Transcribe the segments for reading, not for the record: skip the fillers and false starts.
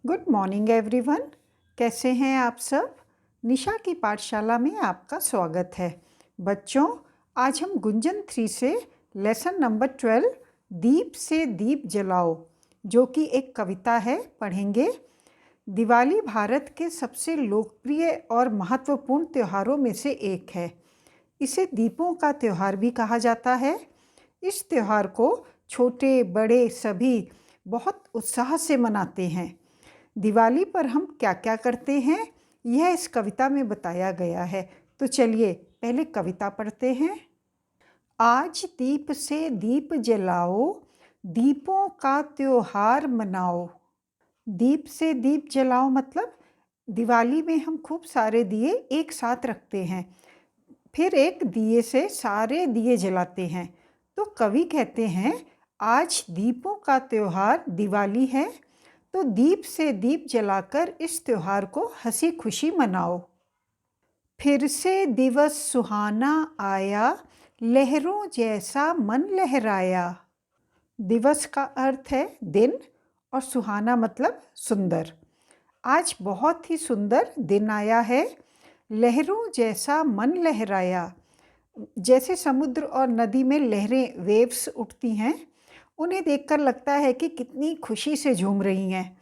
Good morning everyone. कैसे हैं आप सब? निशा की पाठशाला में आपका स्वागत है। बच्चों, आज हम गुंजन 3 से लेसन नंबर 12 दीप से दीप जलाओ, जो कि एक कविता है, पढ़ेंगे। दिवाली भारत के सबसे लोकप्रिय और महत्वपूर्ण त्योहारों में से एक है। इसे दीपों का त्योहार भी कहा जाता है। इस त्योहार को छोटे बड़े सभी बहुत उत्साह से मनाते हैं। दिवाली पर हम क्या क्या करते हैं, यह इस कविता में बताया गया है। तो चलिए पहले कविता पढ़ते हैं। आज दीप से दीप जलाओ, दीपों का त्योहार मनाओ। दीप से दीप जलाओ मतलब दिवाली में हम खूब सारे दिए एक साथ रखते हैं, फिर एक दिए से सारे दिए जलाते हैं। तो कवि कहते हैं आज दीपों का त्योहार दिवाली है, तो दीप से दीप जलाकर इस त्योहार को हंसी खुशी मनाओ। फिर से दिवस सुहाना आया, लहरों जैसा मन लहराया। दिवस का अर्थ है दिन और सुहाना मतलब सुंदर। आज बहुत ही सुंदर दिन आया है। लहरों जैसा मन लहराया, जैसे समुद्र और नदी में लहरें वेव्स उठती हैं, उन्हें देखकर लगता है कि कितनी खुशी से झूम रही हैं।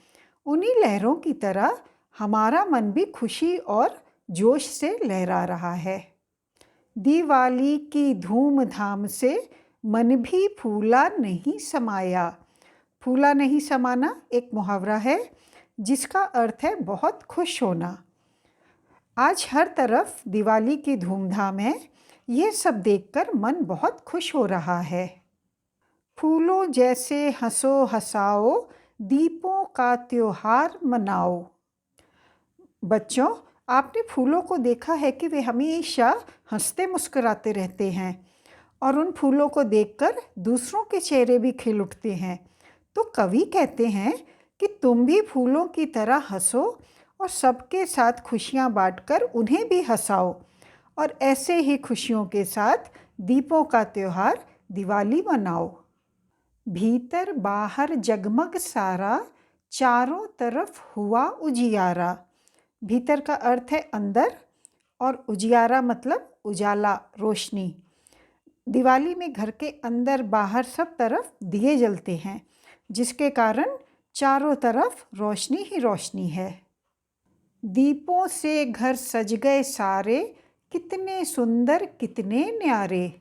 उन्हीं लहरों की तरह हमारा मन भी खुशी और जोश से लहरा रहा है। दिवाली की धूमधाम से मन भी फूला नहीं समाया। फूला नहीं समाना एक मुहावरा है जिसका अर्थ है बहुत खुश होना। आज हर तरफ दिवाली की धूमधाम है, ये सब देखकर मन बहुत खुश हो रहा है। फूलों जैसे हंसो हंसाओ, दीपों का त्योहार मनाओ। बच्चों, आपने फूलों को देखा है कि वे हमेशा हंसते मुस्कुराते रहते हैं और उन फूलों को देखकर दूसरों के चेहरे भी खिल उठते हैं। तो कवि कहते हैं कि तुम भी फूलों की तरह हंसो और सबके साथ खुशियाँ बांटकर उन्हें भी हंसाओ, और ऐसे ही खुशियों के साथ दीपों का त्योहार दिवाली मनाओ। भीतर बाहर जगमग सारा, चारों तरफ हुआ उजियारा। भीतर का अर्थ है अंदर और उजियारा मतलब उजाला, रोशनी। दिवाली में घर के अंदर बाहर सब तरफ दिए जलते हैं, जिसके कारण चारों तरफ रोशनी ही रोशनी है। दीपों से घर सज गए सारे, कितने सुंदर कितने न्यारे।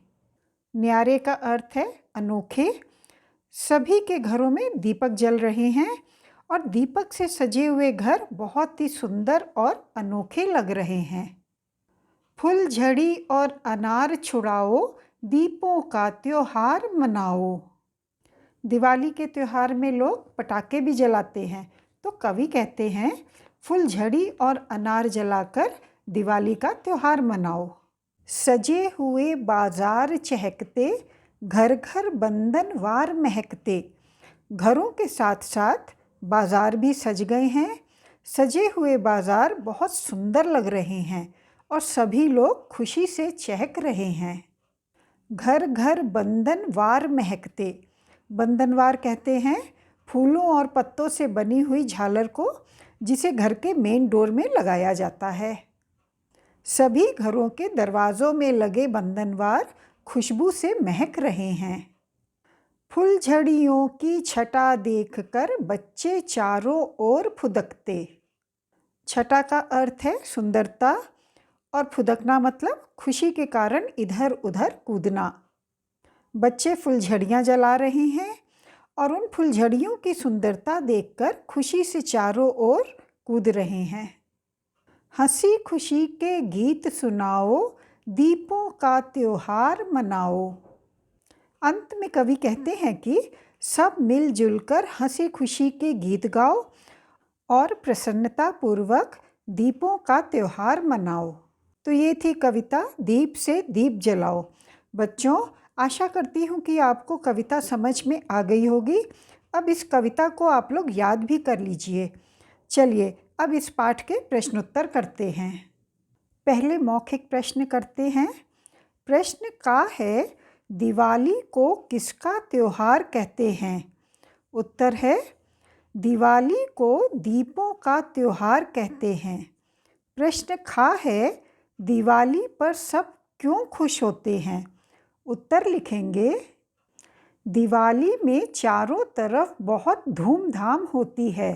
न्यारे का अर्थ है अनोखे। सभी के घरों में दीपक जल रहे हैं और दीपक से सजे हुए घर बहुत ही सुंदर और अनोखे लग रहे हैं। फुलझड़ी और अनार छुड़ाओ, दीपों का त्योहार मनाओ। दिवाली के त्योहार में लोग पटाखे भी जलाते हैं, तो कवि कहते हैं फुलझड़ी और अनार जलाकर दिवाली का त्योहार मनाओ। सजे हुए बाजार चहकते, घर घर बंधनवार महकते। घरों के साथ साथ बाजार भी सज गए हैं। सजे हुए बाजार बहुत सुंदर लग रहे हैं और सभी लोग खुशी से चहक रहे हैं। घर घर बंधनवार महकते। बंधनवार कहते हैं फूलों और पत्तों से बनी हुई झालर को, जिसे घर के मेन डोर में लगाया जाता है। सभी घरों के दरवाज़ों में लगे बंधनवार खुशबू से महक रहे हैं। फुलझड़ियों की छटा देखकर बच्चे चारों ओर फुदकते। छटा का अर्थ है सुंदरता और फुदकना मतलब खुशी के कारण इधर उधर कूदना। बच्चे फुलझड़ियाँ जला रहे हैं और उन फुलझड़ियों की सुंदरता देखकर खुशी से चारों ओर कूद रहे हैं। हंसी खुशी के गीत सुनाओ, दीपों का त्योहार मनाओ। अंत में कवि कहते हैं कि सब मिलजुल कर हंसी खुशी के गीत गाओ और प्रसन्नता पूर्वक दीपों का त्योहार मनाओ। तो ये थी कविता दीप से दीप जलाओ। बच्चों, आशा करती हूँ कि आपको कविता समझ में आ गई होगी। अब इस कविता को आप लोग याद भी कर लीजिए। चलिए अब इस पाठ के प्रश्नोत्तर करते हैं। पहले मौखिक प्रश्न करते हैं। प्रश्न का है दिवाली को किसका त्योहार कहते हैं? उत्तर है दिवाली को दीपों का त्योहार कहते हैं। प्रश्न ख है, दिवाली पर सब क्यों खुश होते हैं? उत्तर लिखेंगे, दिवाली में चारों तरफ बहुत धूमधाम होती है।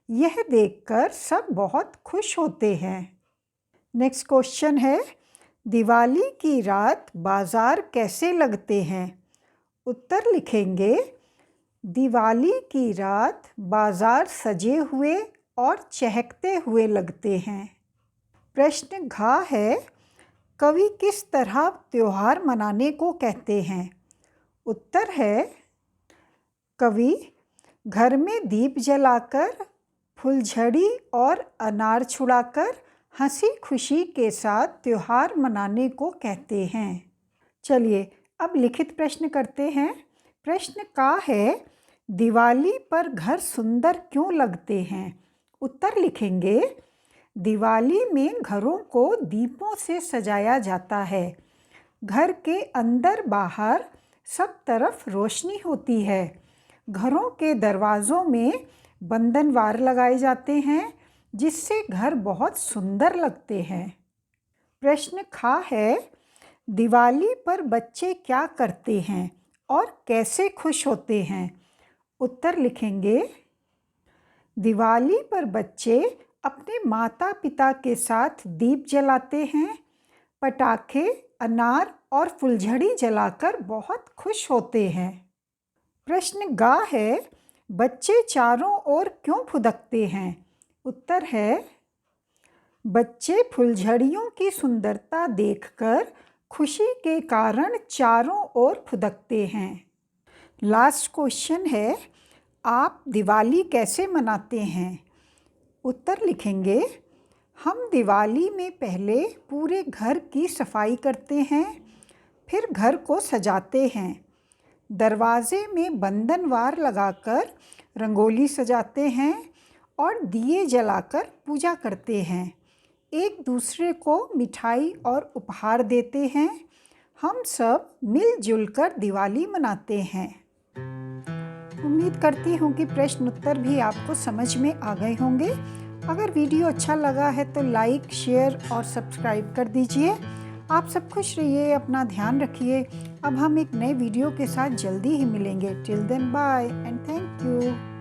यह देखकर सब बहुत खुश होते हैं। नेक्स्ट क्वेश्चन है, दिवाली की रात बाजार कैसे लगते हैं? उत्तर लिखेंगे, दिवाली की रात बाजार सजे हुए और चहकते हुए लगते हैं। प्रश्न घ है, कवि किस तरह त्योहार मनाने को कहते हैं? उत्तर है, कवि घर में दीप जलाकर, फुलझड़ी और अनार छुड़ाकर हंसी खुशी के साथ त्योहार मनाने को कहते हैं। चलिए अब लिखित प्रश्न करते हैं। प्रश्न का है, दिवाली पर घर सुंदर क्यों लगते हैं? उत्तर लिखेंगे, दिवाली में घरों को दीपों से सजाया जाता है। घर के अंदर बाहर सब तरफ रोशनी होती है। घरों के दरवाज़ों में बंधनवार लगाए जाते हैं, जिससे घर बहुत सुंदर लगते हैं। प्रश्न ख है, दिवाली पर बच्चे क्या करते हैं और कैसे खुश होते हैं? उत्तर लिखेंगे, दिवाली पर बच्चे अपने माता पिता के साथ दीप जलाते हैं, पटाखे, अनार और फुलझड़ी जलाकर बहुत खुश होते हैं। प्रश्न ग है, बच्चे चारों ओर क्यों फुदकते हैं? उत्तर है, बच्चे फुलझड़ियों की सुंदरता देखकर खुशी के कारण चारों ओर फुदकते हैं। लास्ट क्वेश्चन है, आप दिवाली कैसे मनाते हैं? उत्तर लिखेंगे, हम दिवाली में पहले पूरे घर की सफाई करते हैं, फिर घर को सजाते हैं। दरवाजे में बंधनवार लगाकर रंगोली सजाते हैं और दिए जलाकर पूजा करते हैं। एक दूसरे को मिठाई और उपहार देते हैं। हम सब मिलजुल कर दिवाली मनाते हैं। उम्मीद करती हूँ कि प्रश्न उत्तर भी आपको समझ में आ गए होंगे। अगर वीडियो अच्छा लगा है तो लाइक, शेयर और सब्सक्राइब कर दीजिए। आप सब खुश रहिए, अपना ध्यान रखिए। अब हम एक नए वीडियो के साथ जल्दी ही मिलेंगे। Till then bye and thank you.